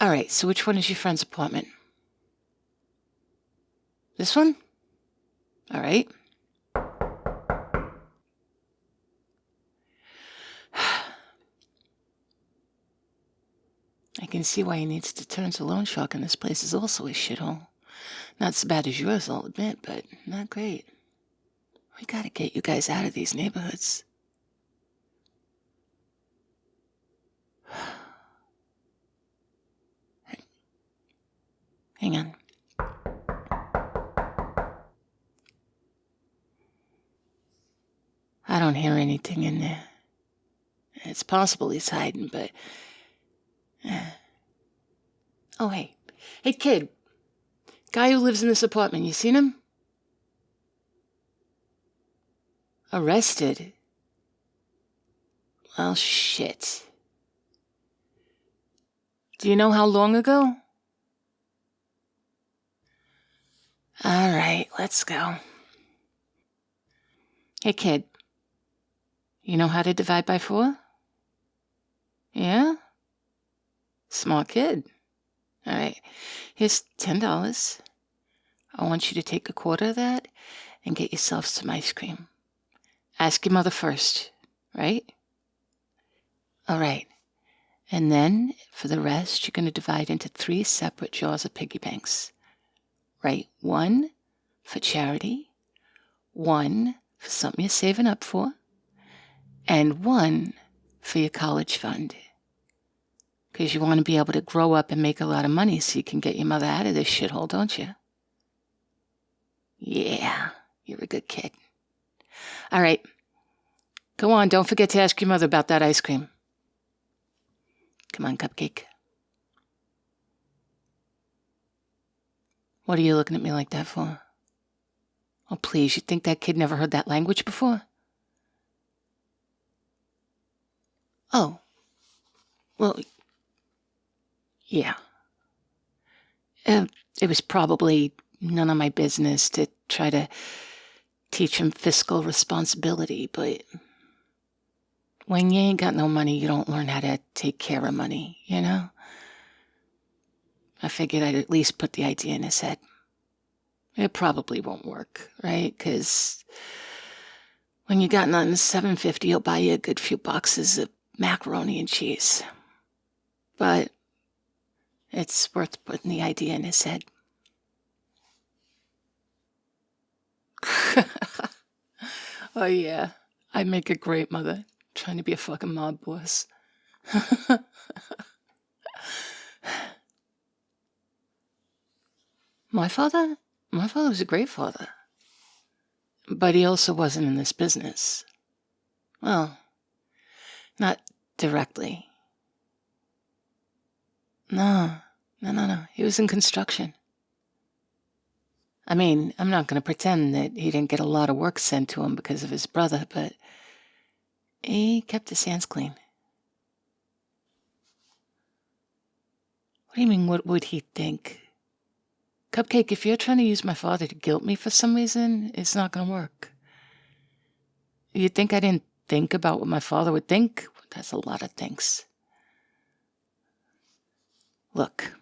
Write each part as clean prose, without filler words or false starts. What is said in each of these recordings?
All right, so which one is your friend's apartment? This one? All right. I can see why he needs to turn to loan shark, and this place is also a shithole. Not so bad as yours, I'll admit, but not great. We gotta get you guys out of these neighborhoods. Hang on. I don't hear anything in there. It's possible he's hiding, but... Oh, hey. Hey, kid. Guy who lives in this apartment, you seen him? Arrested? Well, shit. Do you know how long ago? All right, let's go. Hey, kid. You know how to divide by 4? Yeah? Smart kid. All right, here's $10. I want you to take a quarter of that and get yourself some ice cream. Ask your mother first, right? All right. And then, for the rest, you're going to divide into 3 separate jars of piggy banks. Right? 1 for charity, 1 for something you're saving up for, and 1 for your college fund. Because you want to be able to grow up and make a lot of money so you can get your mother out of this shithole, don't you? Yeah, you're a good kid. All right. Go on, don't forget to ask your mother about that ice cream. Come on, Cupcake. What are you looking at me like that for? Oh, please, you think that kid never heard that language before? Oh. Well, yeah. It was probably none of my business to try to teach him fiscal responsibility, but when you ain't got no money, you don't learn how to take care of money, you know? I figured I'd at least put the idea in his head. It probably won't work, right? Because when you got nothing, $7.50, he'll buy you a good few boxes of macaroni and cheese. But it's worth putting the idea in his head. Oh, yeah. I make a great mother, trying to be a fucking mob boss. My father? My father was a great father. But he also wasn't in this business. Well, not directly. No. He was in construction. I mean, I'm not going to pretend that he didn't get a lot of work sent to him because of his brother, but he kept his hands clean. What do you mean, what would he think? Cupcake, if you're trying to use my father to guilt me for some reason, it's not going to work. You think I didn't think about what my father would think? That's a lot of things. Look,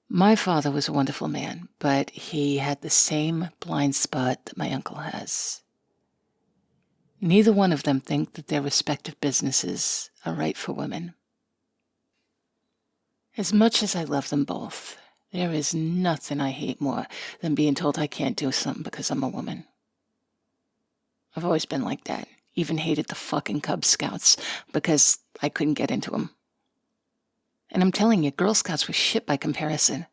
my father was a wonderful man, but he had the same blind spot that my uncle has. Neither one of them think that their respective businesses are right for women. As much as I love them both, there is nothing I hate more than being told I can't do something because I'm a woman. I've always been like that. Even hated the fucking Cub Scouts because I couldn't get into them. And I'm telling you, Girl Scouts were shit by comparison.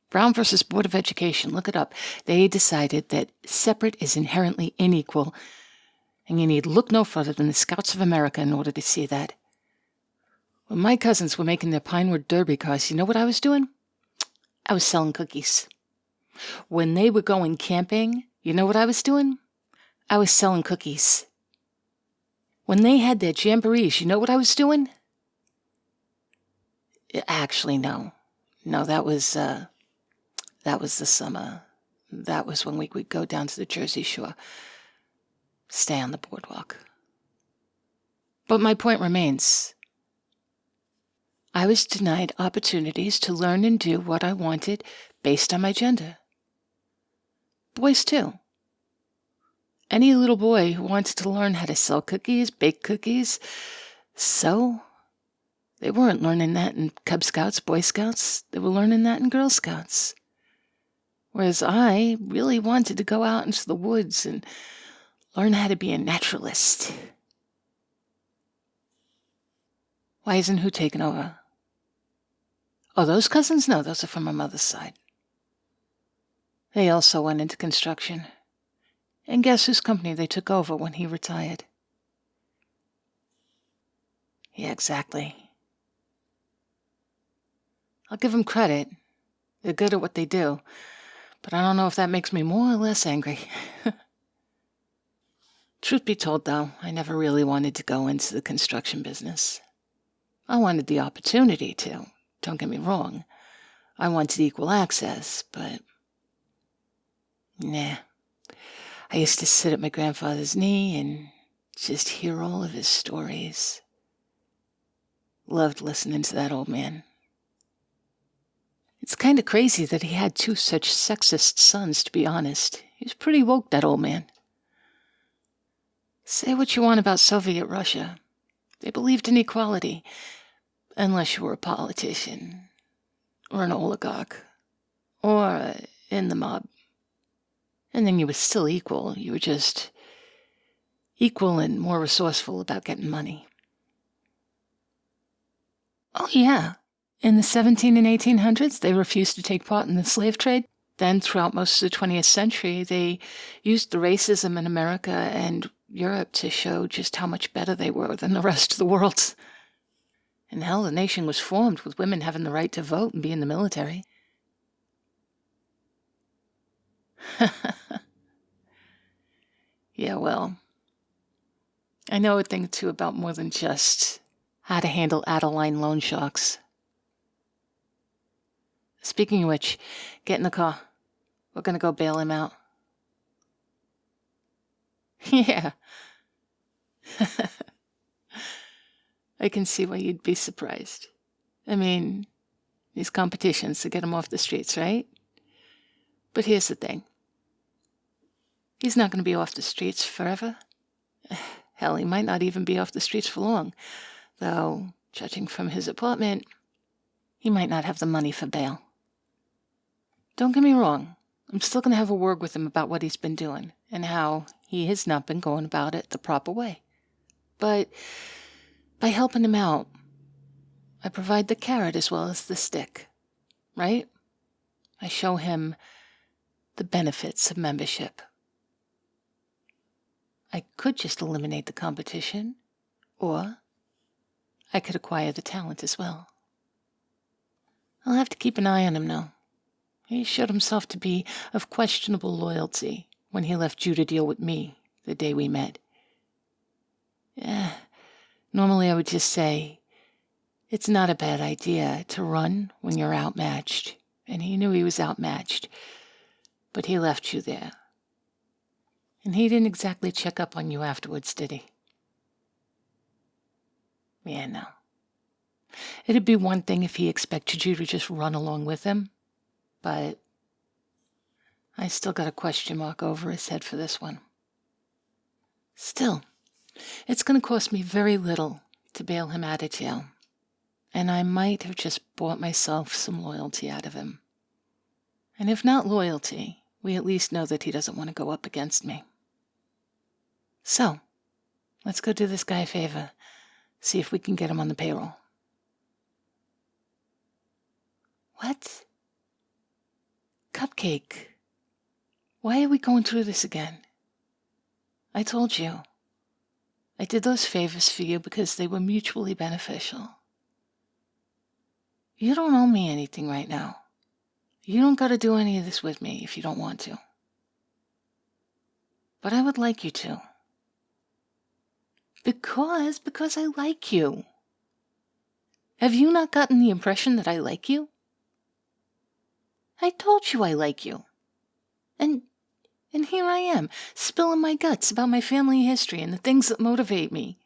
Brown versus Board of Education, look it up. They decided that separate is inherently unequal, and you need look no further than the Scouts of America in order to see that. When my cousins were making their Pinewood Derby cars, you know what I was doing? I was selling cookies. When they were going camping, you know what I was doing? I was selling cookies. When they had their jamborees, you know what I was doing? Actually, no. No, that was the summer. That was when we would go down to the Jersey Shore. Stay on the boardwalk. But my point remains. I was denied opportunities to learn and do what I wanted based on my gender. Boys, too. Any little boy who wanted to learn how to sell cookies, bake cookies, sew, they weren't learning that in Cub Scouts, Boy Scouts. They were learning that in Girl Scouts. Whereas I really wanted to go out into the woods and learn how to be a naturalist. Why isn't who taken over? Oh, those cousins? No, those are from my mother's side. They also went into construction. And guess whose company they took over when he retired? Yeah, exactly. I'll give them credit. They're good at what they do. But I don't know if that makes me more or less angry. Truth be told, though, I never really wanted to go into the construction business. I wanted the opportunity to. Don't get me wrong. I wanted equal access, but nah. I used to sit at my grandfather's knee and just hear all of his stories. Loved listening to that old man. It's kind of crazy that he had two such sexist sons, to be honest. He was pretty woke, that old man. Say what you want about Soviet Russia. They believed in equality, unless you were a politician, or an oligarch, or in the mob. And then you were still equal. You were just equal and more resourceful about getting money. Oh, yeah. In the 17 and 1800s, they refused to take part in the slave trade. Then, throughout most of the 20th century, they used the racism in America and Europe to show just how much better they were than the rest of the world. And hell, the nation was formed with women having the right to vote and be in the military. Yeah, well, I know a thing or two about more than just how to handle Adeline loan sharks. Speaking of which, get in the car. We're gonna go bail him out. Yeah. I can see why you'd be surprised. I mean, these competitions to get him off the streets, right? But here's the thing. He's not going to be off the streets forever. Hell, he might not even be off the streets for long. Though, judging from his apartment, he might not have the money for bail. Don't get me wrong. I'm still going to have a word with him about what he's been doing and how he has not been going about it the proper way. But by helping him out, I provide the carrot as well as the stick, right? I show him the benefits of membership. I could just eliminate the competition, or I could acquire the talent as well. I'll have to keep an eye on him now. He showed himself to be of questionable loyalty when he left you to deal with me the day we met. Normally I would just say, it's not a bad idea to run when you're outmatched, and he knew he was outmatched, but he left you there. And he didn't exactly check up on you afterwards, did he? Yeah, no. It'd be one thing if he expected you to just run along with him, but I still got a question mark over his head for this one. Still, it's going to cost me very little to bail him out of jail, and I might have just bought myself some loyalty out of him. And if not loyalty, we at least know that he doesn't want to go up against me. So, let's go do this guy a favor, see if we can get him on the payroll. What? Cupcake. Why are we going through this again? I told you. I did those favors for you because they were mutually beneficial. You don't owe me anything right now. You don't gotta do any of this with me if you don't want to. But I would like you to. Because I like you. Have you not gotten the impression that I like you? I told you I like you. And here I am, spilling my guts about my family history and the things that motivate me.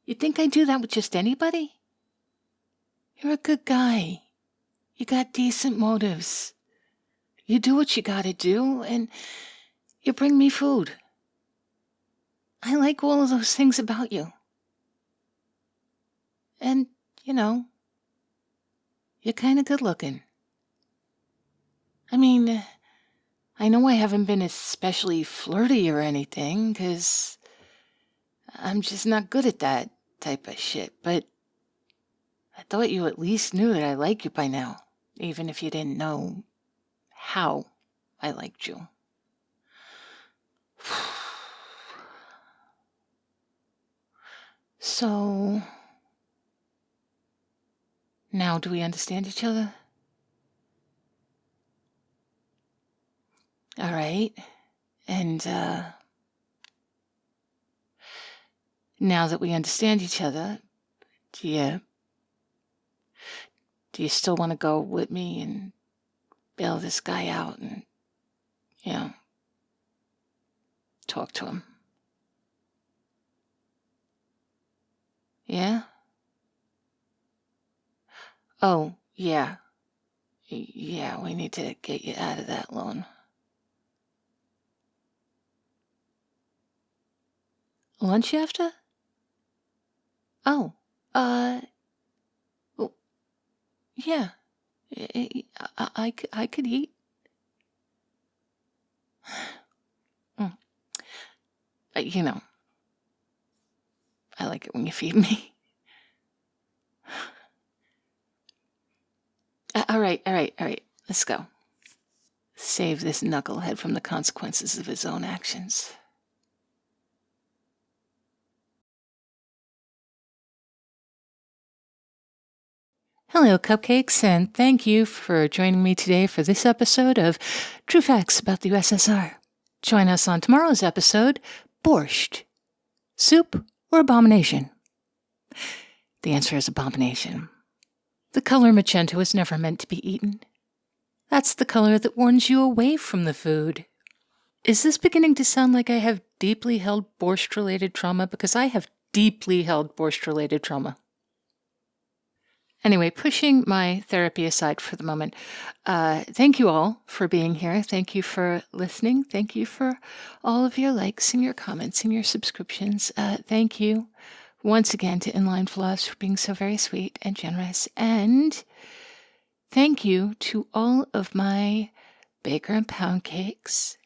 You think I do that with just anybody? You're a good guy. You got decent motives. You do what you gotta do, and you bring me food. I like all of those things about you. And, you're kinda good looking. I mean, I know I haven't been especially flirty or anything, 'cause I'm just not good at that type of shit, but I thought you at least knew that I like you by now, even if you didn't know how I liked you. So, now do we understand each other? All right. And, now that we understand each other, do you still want to go with me and bail this guy out and, talk to him? Yeah? Oh, yeah. Yeah, we need to get you out of that loan. Lunch after? Oh, well, yeah. I could eat. Mm. I like it when you feed me. All right. Let's go. Save this knucklehead from the consequences of his own actions. Hello, cupcakes, and thank you for joining me today for this episode of True Facts About the USSR. Join us on tomorrow's episode, Borscht. Soup or abomination? The answer is abomination. The color magenta was never meant to be eaten. That's the color that warns you away from the food. Is this beginning to sound like I have deeply held borscht-related trauma? Because I have deeply held borscht-related trauma. Anyway, pushing my therapy aside for the moment, thank you all for being here. Thank you for listening. Thank you for all of your likes and your comments and your subscriptions. Thank you once again to Inline Flaws for being so very sweet and generous. And thank you to all of my Baker and Pound cakes.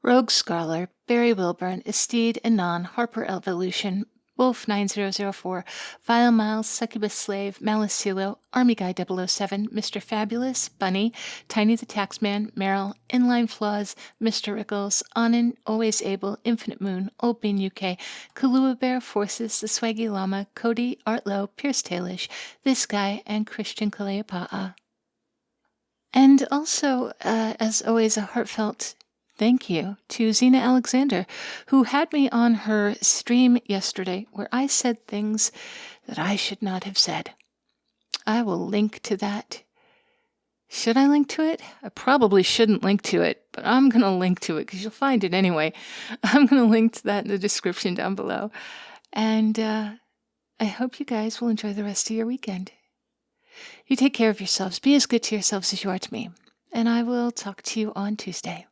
Rogue Scholar, Barry Wilburn, Estede Anon, Harper Evolution, Wolf 9004, Vile Miles, Succubus Slave, Malicilo, Army Guy 007, Mr. Fabulous, Bunny, Tiny the Taxman, Meryl, Inline Flaws, Mr. Rickles, Anin, Always Able, Infinite Moon, Old Bean UK, Kalua Bear, Forces, The Swaggy Llama, Cody, Artlow, Pierce Tailish, This Guy, and Christian Kaleapa'a. And also, as always, a heartfelt thank you to Zena Alexander, who had me on her stream yesterday where I said things that I should not have said. I will link to that. Should I link to it? I probably shouldn't link to it, but I'm going to link to it because you'll find it anyway. I'm going to link to that in the description down below. And I hope you guys will enjoy the rest of your weekend. You take care of yourselves. Be as good to yourselves as you are to me. And I will talk to you on Tuesday.